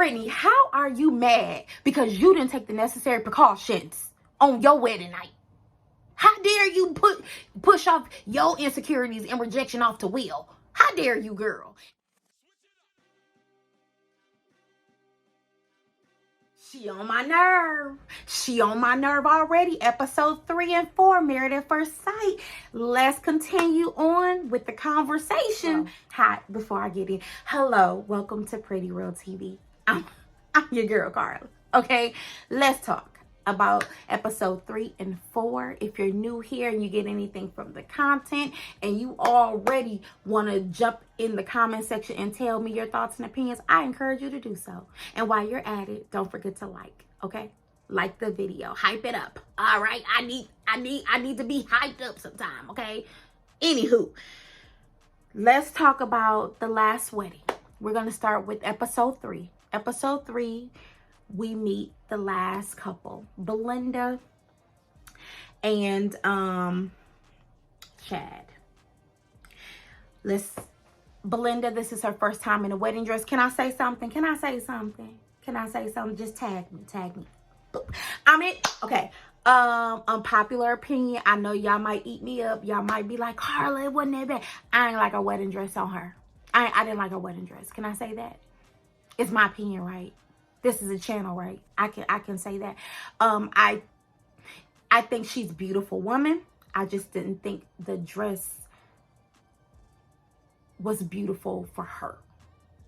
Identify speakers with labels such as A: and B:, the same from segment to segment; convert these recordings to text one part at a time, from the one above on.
A: Brittany, how are you mad because you didn't take the necessary precautions on your wedding night? How dare you push off your insecurities and rejection off to Will? How dare you, girl? She on my nerve. She on my nerve already. Episode 3 and 4, Married at First Sight. Let's continue on with the conversation. Hi, before I get in. Hello, welcome to Pretty Real TV. I'm your girl, Carla. Okay, let's talk about episode 3 and 4. If you're new here and you get anything from the content and you already want to jump in the comment section and tell me your thoughts and opinions, I encourage you to do so. And while you're at it, don't forget to like, okay? Like the video, hype it up. All right, I need to be hyped up sometime, okay? Anywho, let's talk about the last wedding. We're going to start with episode 3. Episode 3, we meet the last couple, Belinda and Chad. Belinda, this is her first time in a wedding dress. Can I say something? Just tag me. Okay. Unpopular opinion. I know y'all might eat me up. Y'all might be like, Carla, it wasn't that bad. I ain't like a wedding dress on her. I didn't like a wedding dress. Can I say that? It's my opinion, right? This is a channel, right? I can say that. I think she's a beautiful woman. I just didn't think the dress was beautiful for her.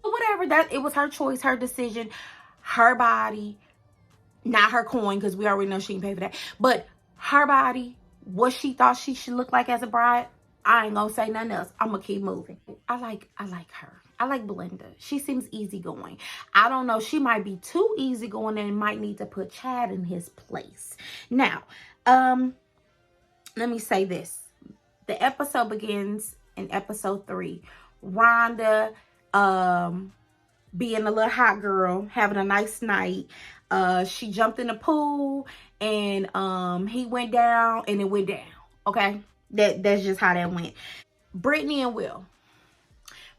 A: But whatever, it was her choice, her decision, her body, not her coin, because we already know she can pay for that. But her body, what she thought she should look like as a bride, I ain't gonna say nothing else. I'm gonna keep moving. I like her. I like Belinda. She seems easygoing. I don't know. She might be too easygoing and might need to put Chad in his place. Now, let me say this. The episode begins in episode 3. Rhonda being a little hot girl, having a nice night. She jumped in the pool and he went down and it went down. Okay? That's just how that went. Brittany and Will.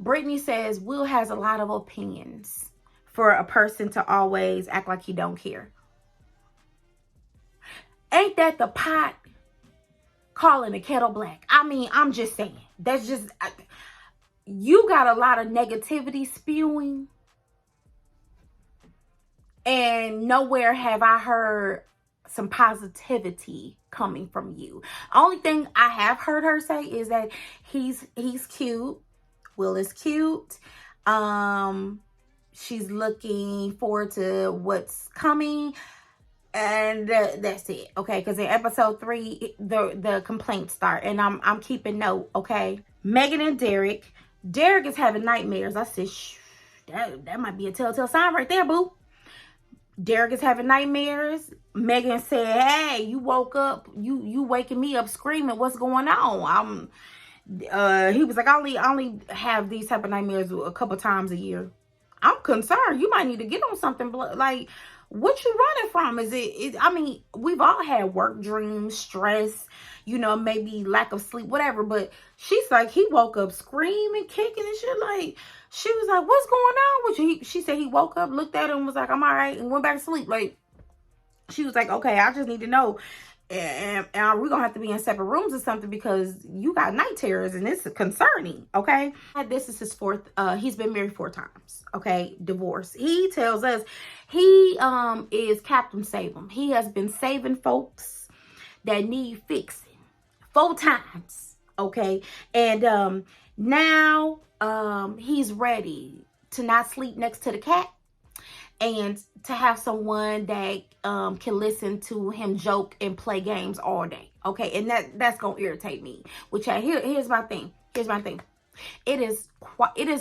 A: Brittany says Will has a lot of opinions for a person to always act like he don't care. Ain't that the pot calling the kettle black? I mean, I'm just saying. That's just... you got a lot of negativity spewing. And nowhere have I heard some positivity coming from you. Only thing I have heard her say is that he's cute. Will is cute. She's looking forward to what's coming. And that's it. Okay. Because in episode 3, the complaints start. And I'm keeping note. Okay. Megan and Derek. Derek is having nightmares. I said, that might be a telltale sign right there, boo. Derek is having nightmares. Megan said, hey, you woke up. You waking me up screaming. What's going on? He was like, I only have these type of nightmares a couple times a year. I'm concerned. You might need to get on something. Like, what you running from? I mean, we've all had work dreams, stress, maybe lack of sleep, whatever. But she's like, he woke up screaming, kicking and shit. Like, she was like, what's going on with you? She said he woke up, looked at him, and was like, I'm all right, and went back to sleep. Like, she was like, okay, I just need to know. And we're going to have to be in separate rooms or something because you got night terrors and it's concerning, okay? This is his 4th, he's been married 4 times, okay? Divorce. He tells us he is Captain Save 'em. He has been saving folks that need fixing 4 times, okay? And now he's ready to not sleep next to the cat and to have someone that can listen to him joke and play games all day. Okay, and that's gonna irritate me. Which here's my thing. It is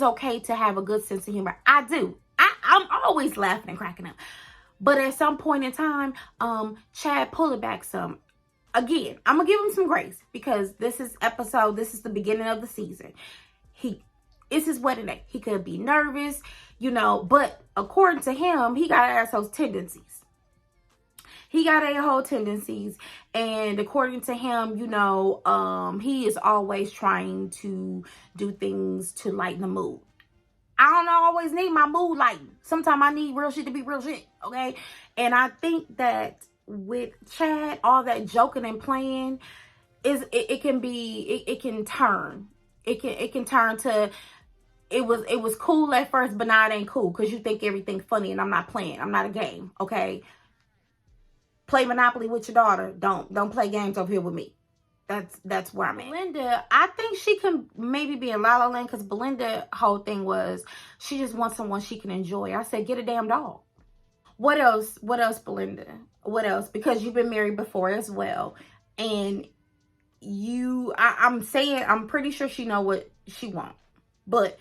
A: okay to have a good sense of humor. I do. I'm always laughing and cracking up. But at some point in time, Chad pull it back some. Again, I'm gonna give him some grace because this is the beginning of the season. It's his wedding day. He could be nervous, but according to him, he got assholes tendencies. And according to him, he is always trying to do things to lighten the mood. I don't always need my mood lighting. Sometimes I need real shit to be real shit, okay? And I think that with Chad, all that joking and playing it can turn. It can turn to it was cool at first, but now it ain't cool because you think everything's funny and I'm not playing. I'm not a game, okay? Play Monopoly with your daughter. Don't play games over here with me. That's where I'm at. Belinda, I think she can maybe be in La La Land because Belinda whole thing was she just wants someone she can enjoy. I said, get a damn dog. What else, Belinda? What else? Because you've been married before as well. And I'm pretty sure she know what she wants. But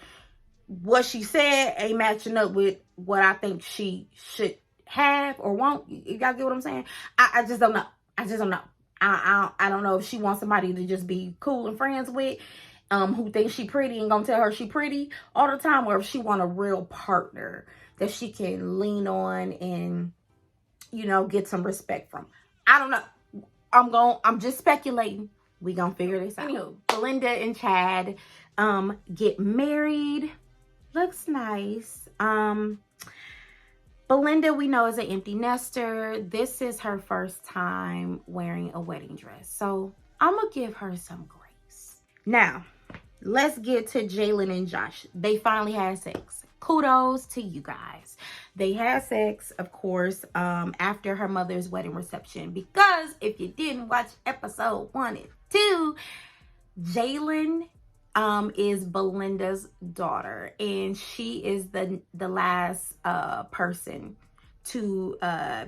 A: what she said ain't matching up with what I think she should have or want. You gotta get what I'm saying? I just don't know. I just don't know. I don't know if she wants somebody to just be cool and friends with, who thinks she pretty and gonna tell her she pretty all the time, or if she want a real partner that she can lean on and, you know, get some respect from. I don't know. I'm just speculating. We gonna figure this out. Anywho, Belinda and Chad get married. Looks nice. Belinda, we know, is an empty nester. This is her first time wearing a wedding dress. So I'm going to give her some grace. Now, let's get to Jalen and Josh. They finally had sex. Kudos to you guys. They had sex, of course, after her mother's wedding reception. Because if you didn't watch episode 1 and 2, Jalen is Belinda's daughter, and she is the last person to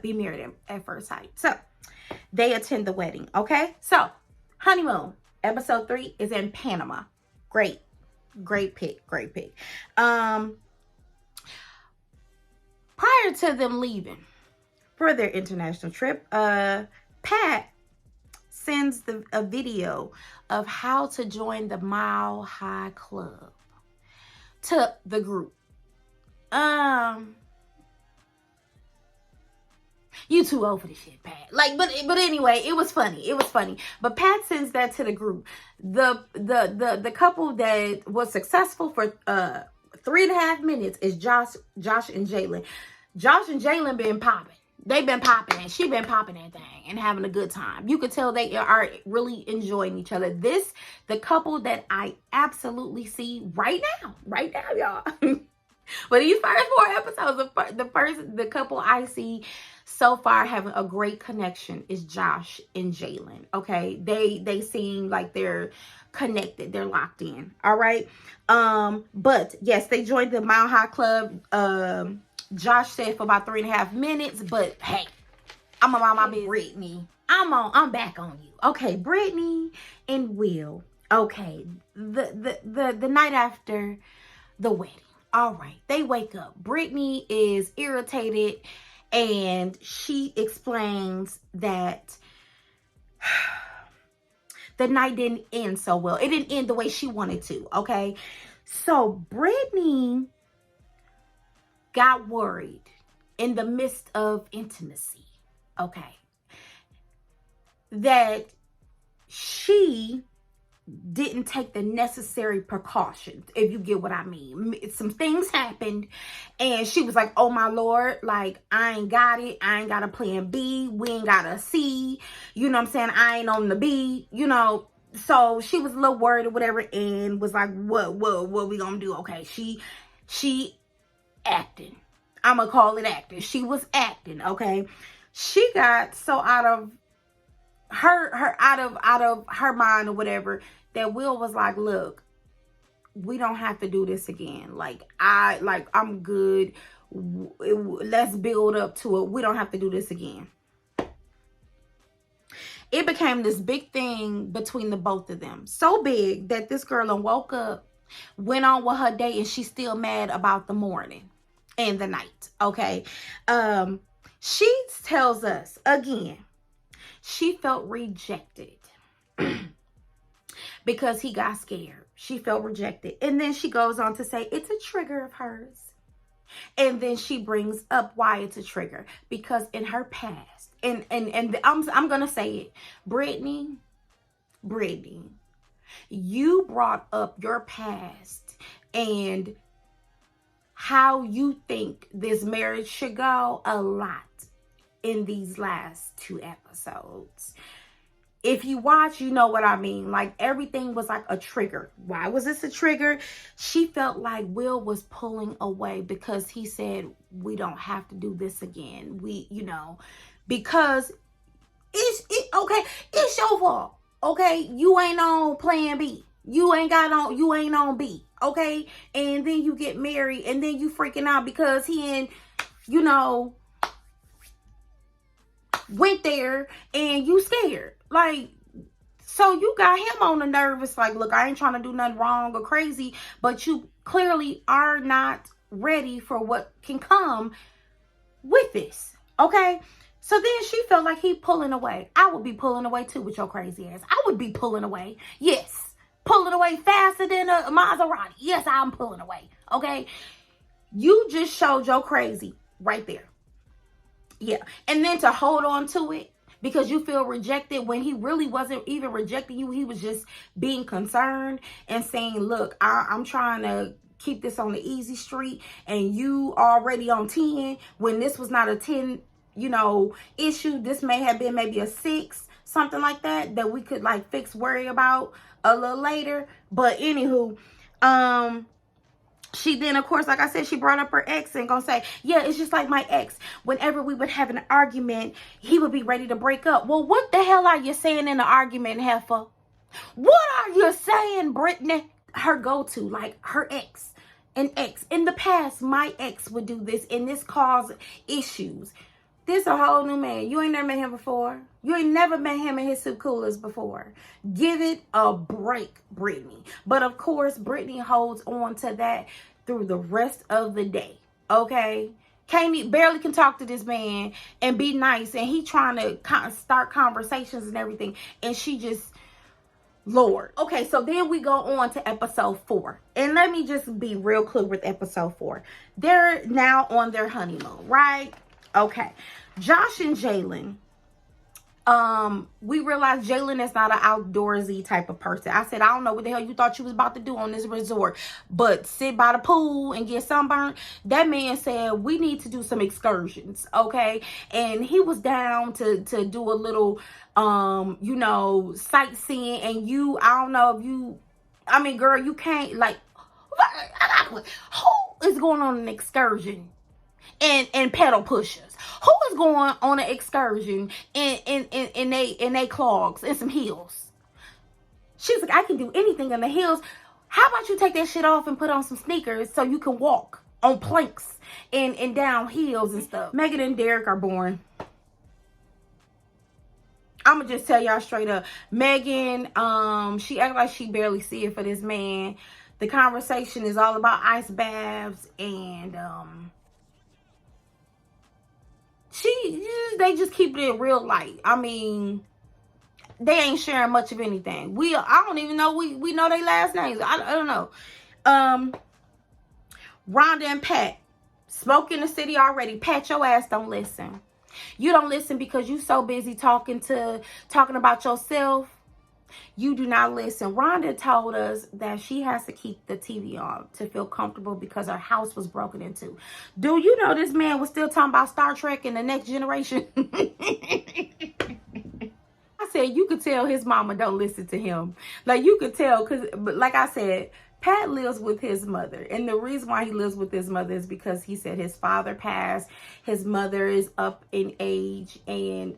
A: be married at first sight. So they attend the wedding. Okay, so Honeymoon episode 3 is in Panama. Great pick. Prior to them leaving for their international trip, Pat sends a video of how to join the Mile High Club to the group. You too old for this shit, Pat. Like, but anyway, it was funny. But Pat sends that to the group. The couple that was successful for 3.5 minutes is Josh and Jalen. Josh and Jalen been popping. They've been popping and she been popping that thing and having a good time. You could tell they are really enjoying each other. The couple that I absolutely see right now, y'all. But these first 4 episodes, the couple I see so far having a great connection is Josh and Jalen. Okay, they seem like they're connected. They're locked in. All right. But yes, they joined the Mile High Club. Josh said for about 3.5 minutes, but hey, I'm about my business. Brittany, I'm back on you. Okay, Brittany and Will. Okay, the night after the wedding. All right, they wake up. Brittany is irritated, and she explains that the night didn't end so well. It didn't end the way she wanted to. Okay, so Brittany got worried in the midst of intimacy, okay, that she didn't take the necessary precautions, if you get what I mean. Some things happened, and she was like, oh my Lord, like, I ain't got it. I ain't got a plan B. We ain't got a C. You know what I'm saying? I ain't on the B, you know. So she was a little worried or whatever, and was like, what we gonna do? Okay, she acting. I'm gonna call it acting. She was acting, okay? She got so out of her mind or whatever that Will was like, look, we don't have to do this again. I'm good. Let's build up to it. We don't have to do this again. It became this big thing between the both of them. So big that this girl woke up, went on with her day, and she's still mad about the morning and the night. Okay. She tells us again, she felt rejected because he got scared. She felt rejected. And then she goes on to say it's a trigger of hers. And then she brings up why it's a trigger. Because in her past, and I'm going to say it, Brittany, you brought up your past, and how you think this marriage should go a lot in these last 2 episodes. If you watch, you know what I mean. Like, everything was like a trigger. Why was this a trigger? She felt like Will was pulling away because he said, we don't have to do this again. Because okay, it's your fault. Okay, you ain't on plan B. You ain't on B. Okay, and then you get married and then you freaking out because he went there and you scared. Like, so you got him on the nervous, like, look, I ain't trying to do nothing wrong or crazy, but you clearly are not ready for what can come with this. Okay? So then she felt like he pulling away. I would be pulling away too with your crazy ass. I would be pulling away. Yes. Pulling away faster than a Maserati. Yes, I'm pulling away. Okay? You just showed your crazy right there. Yeah. And then to hold on to it because you feel rejected when he really wasn't even rejecting you. He was just being concerned and saying, look, I'm trying to keep this on the easy street and you already on 10 when this was not a 10, issue. This may have been maybe a 6, something like that we could like worry about a little later. But anywho, she then, of course, like I said, she brought up her ex and gonna say, yeah, it's just like my ex. Whenever we would have an argument, he would be ready to break up. Well, what the hell are you saying in the argument, heifer? What are you saying, Brittany? Her go-to, like her ex. An ex. In the past, my ex would do this and this caused issues. This a whole new man. You ain't never met him before. You ain't never met him in his soup coolers before. Give it a break, Brittany. But of course, Brittany holds on to that through the rest of the day. Okay? Barely can talk to this man and be nice. And he trying to start conversations and everything. And she just, Lord. Okay, so then we go on to episode 4. And let me just be real clear with episode 4. They're now on their honeymoon, right? Okay. Josh and Jalen, we realized Jalen is not an outdoorsy type of person. I said, I don't know what the hell you thought you was about to do on this resort, but sit by the pool and get sunburned. That man said, we need to do some excursions, okay? And he was down to do a little, sightseeing. And I don't know if girl, you can't, like, who is going on an excursion and pedal pushers? Who is going on an excursion in they clogs and some heels? She's like, I can do anything in the heels. How about you take that shit off and put on some sneakers so you can walk on planks and down hills and stuff. Megan and Derek are born. I'm gonna just tell y'all straight up. Megan, she act like she barely see it for this man. The conversation is all about ice baths and they just keep it real light. I mean, they ain't sharing much of anything. I don't even know we know their last names. I don't know. Rhonda and Pat spoke in the city already. Pat, your ass don't listen. You don't listen because you so busy talking about yourself. You do not listen. Rhonda told us that she has to keep the TV on to feel comfortable because her house was broken into. Do you know this man was still talking about Star Trek and the Next Generation? I said, you could tell his mama don't listen to him. Like, you could tell, but like I said, Pat lives with his mother. And the reason why he lives with his mother is because he said his father passed. His mother is up in age. And,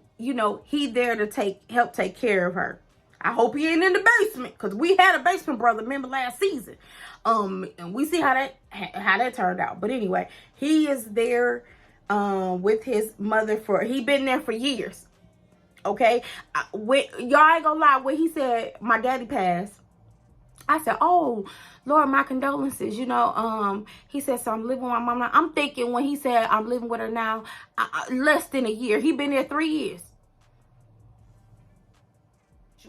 A: he there to help take care of her. I hope he ain't in the basement, because we had a basement brother, remember, last season. And we see how that turned out. But anyway, he is there with his mother he been there for years. Okay? Y'all ain't gonna lie, when he said, my daddy passed, I said, oh, Lord, my condolences. He said, so I'm living with my mom now. I'm thinking when he said, I'm living with her now, less than a year. He been there 3 years.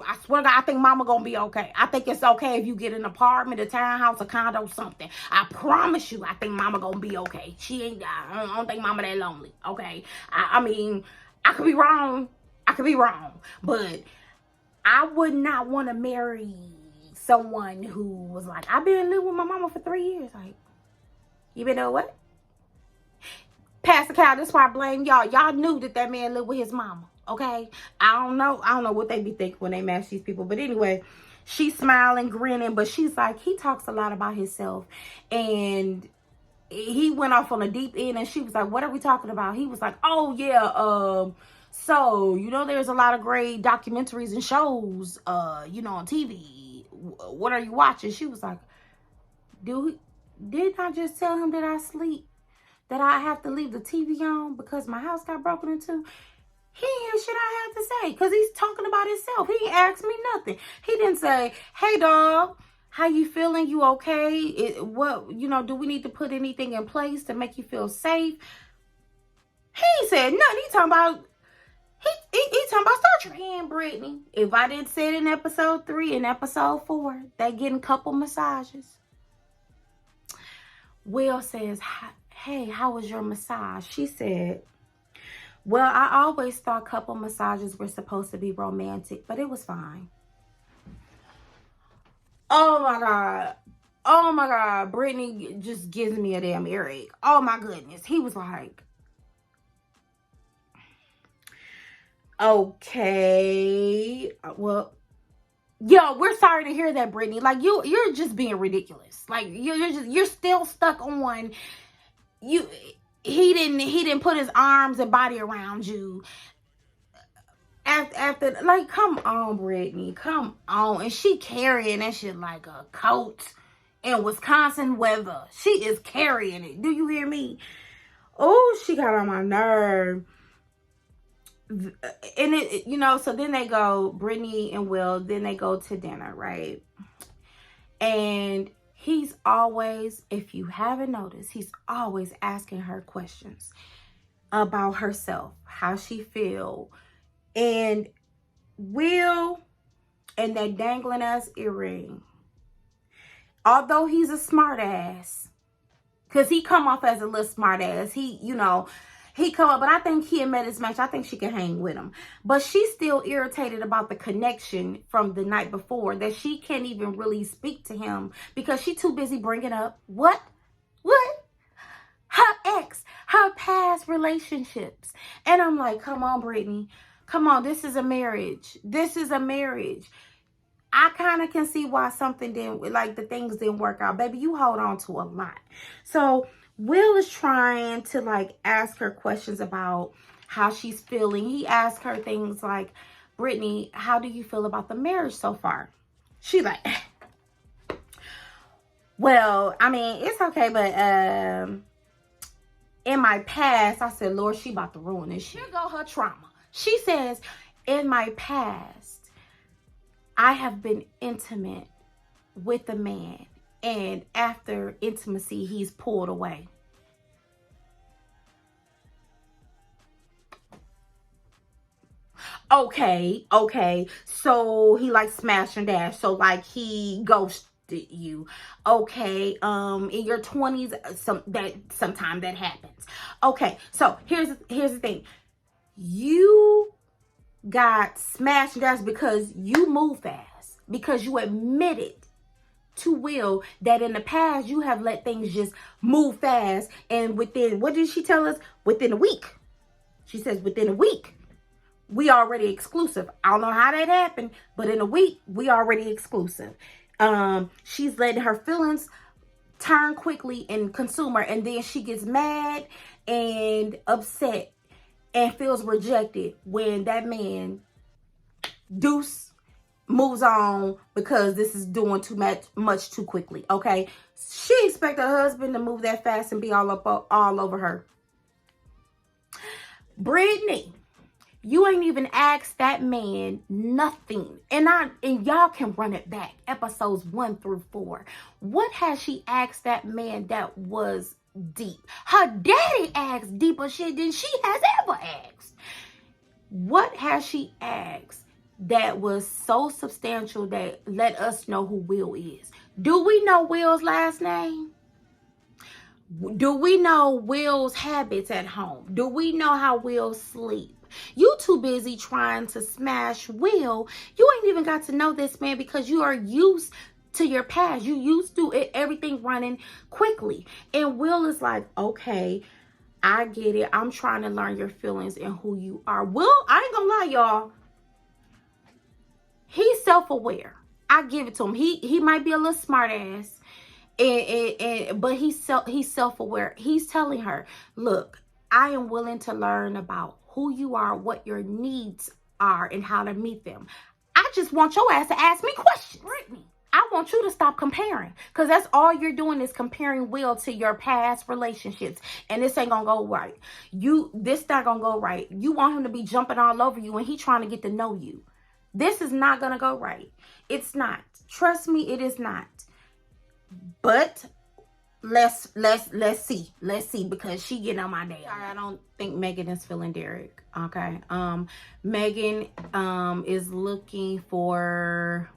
A: I swear to God, I think mama gonna be okay. I think it's okay if you get an apartment, a townhouse, a condo, something. I promise you, I think mama gonna be okay. I don't think mama that lonely, okay? I mean, I could be wrong. But I would not want to marry someone who was like, I've been living with my mama for 3 years. Like, You know what? Pastor Cal, that's why I blame y'all. Y'all knew that man lived with his mama. Okay? I don't know what they be thinking when they match these people. But anyway, she's smiling, grinning, but she's like, he talks a lot about himself. And he went off on a deep end, and she was like, what are we talking about? He was like, oh yeah, so there's a lot of great documentaries and shows on TV. What are you watching? She was like, didn't I just tell him that that I have to leave the TV on because my house got broken into? He ain't hear shit I had to say, because he's talking about himself. He ain't asked me nothing. He didn't say, hey dog, how you feeling? You okay? Do we need to put anything in place to make you feel safe? He ain't said nothing. He talking about Star Trek. And Brittany, if I didn't say it in episode 3 and episode 4, they getting couple massages. Will says, hey, how was your massage? She said, well, I always thought couple massages were supposed to be romantic, but it was fine. Oh my God. Oh my God. Brittany just gives me a damn earache. Oh my goodness. He was like, okay. Well, yo, we're sorry to hear that, Brittany. Like, you're just being ridiculous. Like, you're still stuck on he didn't put his arms and body around you. After, like, come on, Brittany, come on. And she carrying that shit like a coat in Wisconsin weather. She is carrying it. Do you hear me? Oh, she got on my nerve. And so then they go, Brittany and Will, then they go to dinner, right? And he's always, if you haven't noticed, he's always asking her questions about herself, how she feel. And Will, and that dangling ass earring, although he's a smart ass, because he come off as a little smart ass, he come up, but I think he had met his match. I think she can hang with him. But she's still irritated about the connection from the night before, that she can't even really speak to him because she's too busy bringing up what? Her ex, her past relationships. And I'm like, come on, Brittany. Come on, this is a marriage. This is a marriage. I kind of can see why the things didn't work out. Baby, you hold on to a lot. So Will is trying to ask her questions about how she's feeling. He asked her things like, Brittany, how do you feel about the marriage so far? She like, well, I mean, it's okay, but in my past, I said, Lord, she about to ruin this shit. Here go her trauma. She says, in my past, I have been intimate with a man, and after intimacy, he's pulled away. Okay. So he smash and dash. So he ghosted you. Okay. In your 20s, sometime that happens. Okay. So here's the thing. You got smashed and dashed because you move fast. Because you admitted to Will that in the past you have let things just move fast, and within, what did she tell us? Within a week. She says within a week we already exclusive. I don't know how that happened, but in a week we already exclusive. She's letting her feelings turn quickly and consume her, and then she gets mad and upset and feels rejected when that man deuce moves on, because this is doing too much too quickly. Okay, she expect her husband to move that fast and be all over her. Brittany, you ain't even asked that man nothing. And y'all can run it back, episodes 1 through 4. What has she asked that man that was deep? Her daddy asked deeper shit than she has ever asked. What has she asked that was so substantial that let us know who Will is? Do we know Will's last name? Do we know Will's habits at home? Do we know how Will sleep? You too busy trying to smash Will. You ain't even got to know this man because you are used to your past. You used to everything running quickly. And Will is like, okay, I get it. I'm trying to learn your feelings and who you are. Will, I ain't gonna lie, y'all. He's self-aware. I give it to him. He might be a little smart ass. But he's self-aware. He's telling her, look, I am willing to learn about who you are, what your needs are, and how to meet them. I just want your ass to ask me questions. Brittany, I want you to stop comparing, because that's all you're doing is comparing Will to your past relationships, and this ain't gonna go right. This not gonna go right. You want him to be jumping all over you, and he trying to get to know you. This is not gonna go right. It's not. Trust me, it is not. But let's see, because she getting on my day. I don't think Megan is feeling Derek. Okay. Megan is looking for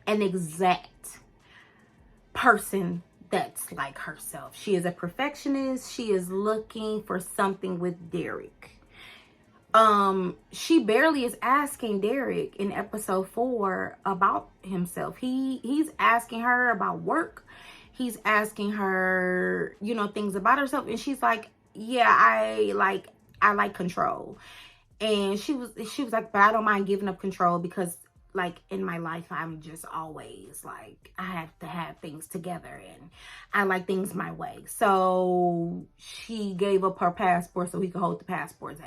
A: an exact person that's like herself. She is a perfectionist. She is looking for something with Derek. She barely is asking Derek in episode 4 about himself. He's asking her about work. He's asking her, you know, things about herself, and she's like, yeah, I like control. And she was like, but I don't mind giving up control, because like in my life, I'm just always like, I have to have things together, and I like things my way. So she gave up her passport so he could hold the passports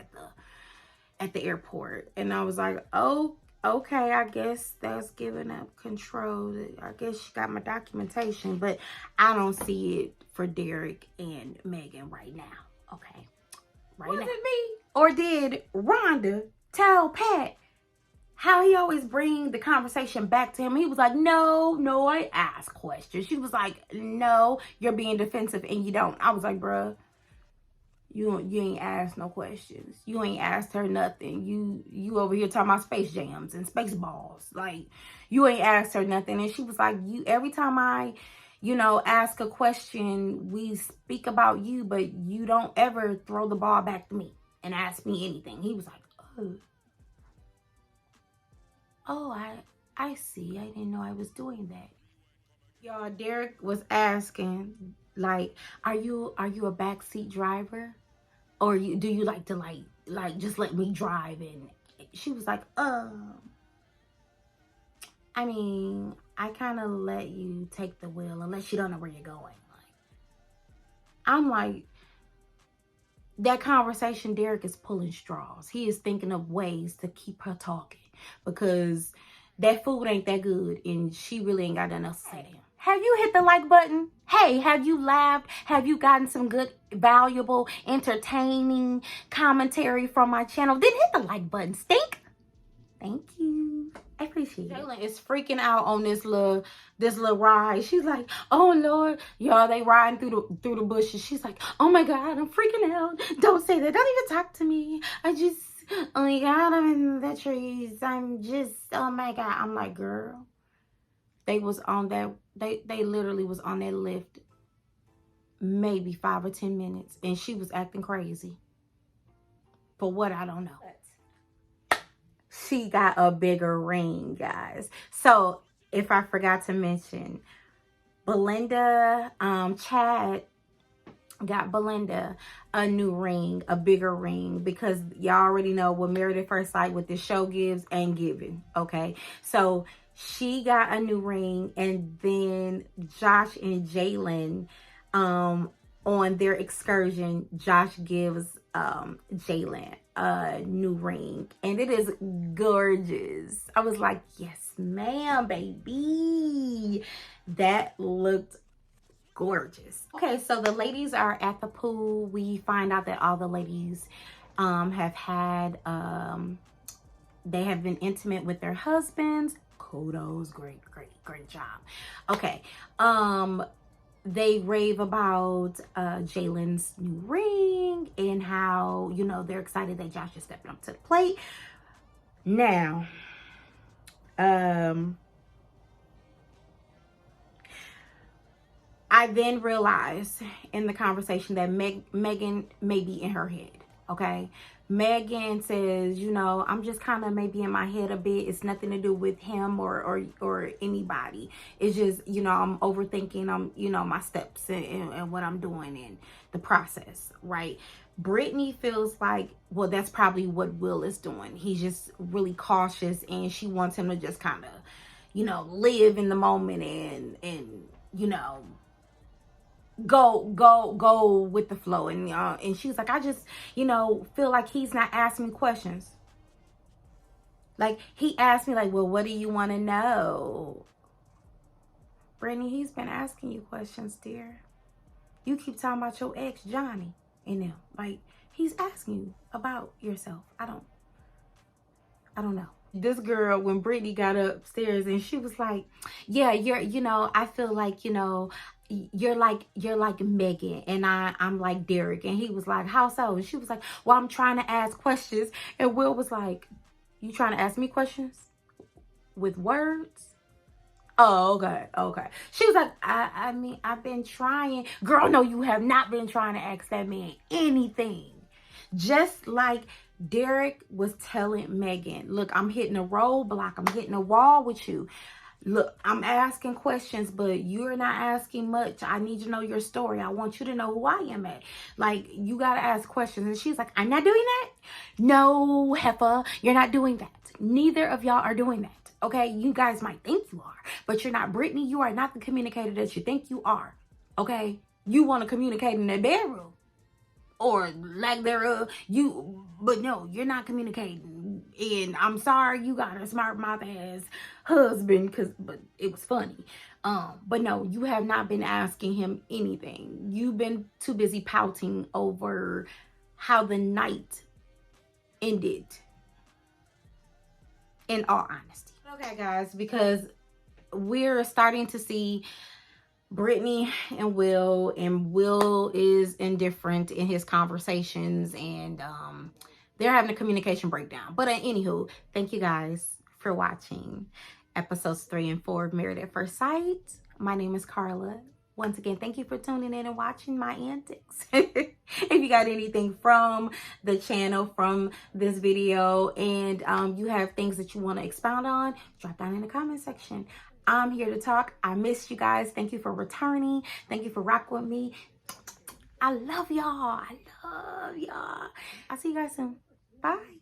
A: at the airport. And I was like, oh, okay, I guess that's giving up control. I guess she got my documentation, but I don't see it for Derek and Megan right now. Okay, right now. Was it me? Or did Rhonda tell Pat how he always bring the conversation back to him? He was like, no, I ask questions. She was like, no, you're being defensive and you don't. I was like, bruh, you ain't asked no questions. You ain't asked her nothing. You over here talking about space jams and space balls. Like, you ain't asked her nothing. And she was like, every time I, ask a question, we speak about you, but you don't ever throw the ball back to me and ask me anything. He was like, oh, I see. I didn't know I was doing that. Y'all, Derek was asking, like, are you a backseat driver? Or do you like to like just let me drive? And she was like, I mean, I kind of let you take the wheel unless you don't know where you're going. Like, I'm like, that conversation, Derek is pulling straws. He is thinking of ways to keep her talking, because that food ain't that good and she really ain't got nothing else to say to him. Have you hit the like button? Hey, have you laughed? Have you gotten some good, valuable, entertaining commentary from my channel? Then hit the like button. Stink. Thank you. I appreciate it. Jalen is freaking out on this little ride. She's like, oh Lord, y'all, they riding through the bushes. She's like, oh my God, I'm freaking out. Don't say that. Don't even talk to me. I just, oh my God, I'm in the trees. I'm just, oh my God. I'm like, girl, they was on that. They literally was on that lift maybe 5 or 10 minutes, and she was acting crazy. For what, I don't know. She got a bigger ring, guys. So if I forgot to mention, Belinda, Chad got Belinda a new ring, a bigger ring, because y'all already know what Married at First Sight, what this show gives ain't giving. Okay, so she got a new ring, and then Josh and Jalen, on their excursion, Josh gives Jalen a new ring, and it is gorgeous. I was like, yes ma'am, baby. That looked gorgeous. Okay, so the ladies are at the pool. We find out that all the ladies have had they have been intimate with their husbands. Kudos, great job. Okay, they rave about Jalen's new ring and how, they're excited that Josh is stepping up to the plate. Now, I then realized in the conversation that Megan may be in her head. Okay. Megan says, you know, I'm just kind of maybe in my head a bit. It's nothing to do with him or anybody. It's just, you know, I'm overthinking, you know, my steps and what I'm doing in the process, right? Brittany feels like, well, that's probably what Will is doing. He's just really cautious, and she wants him to just kind of, you know, live in the moment and you know, go with the flow. And she was like, I just, you know, feel like he's not asking me questions. Like, he asked me, like, well, what do you want to know? Brittany, he's been asking you questions, dear. You keep talking about your ex Johnny and them. Like, he's asking you about yourself. I don't know. This girl, when Brittany got upstairs, and she was like, yeah, you know, I feel like, you know, you're like Megan, and I'm like Derek. And he was like, how so? And she was like, well, I'm trying to ask questions. And Will was like, you trying to ask me questions with words? Oh, okay. She was like, I mean, I've been trying. Girl, no, you have not been trying to ask that man anything. Just like Derek was telling Megan, look, I'm hitting a roadblock. I'm hitting a wall with you. Look, I'm asking questions, but you're not asking much. I need to know your story. I want you to know who I am at. Like, you got to ask questions. And she's like, I'm not doing that. No, Heffa, you're not doing that. Neither of y'all are doing that. Okay, you guys might think you are, but you're not. Brittany, you are not the communicator that you think you are. Okay, you want to communicate in the bedroom or lack thereof. But no, you're not communicating. And I'm sorry, you got a smart mouth ass husband, but it was funny. But no, you have not been asking him anything. You've been too busy pouting over how the night ended. In all honesty. Okay, guys, because we're starting to see Brittany and Will is indifferent in his conversations, and they're having a communication breakdown. But anywho, thank you guys for watching episodes 3 and 4 of Married at First Sight. My name is Carla. Once again, thank you for tuning in and watching my antics. If you got anything from the channel, from this video, and you have things that you want to expound on, drop down in the comment section. I'm here to talk. I miss you guys. Thank you for returning. Thank you for rocking with me. I love y'all. I love y'all. I'll see you guys soon. Bye.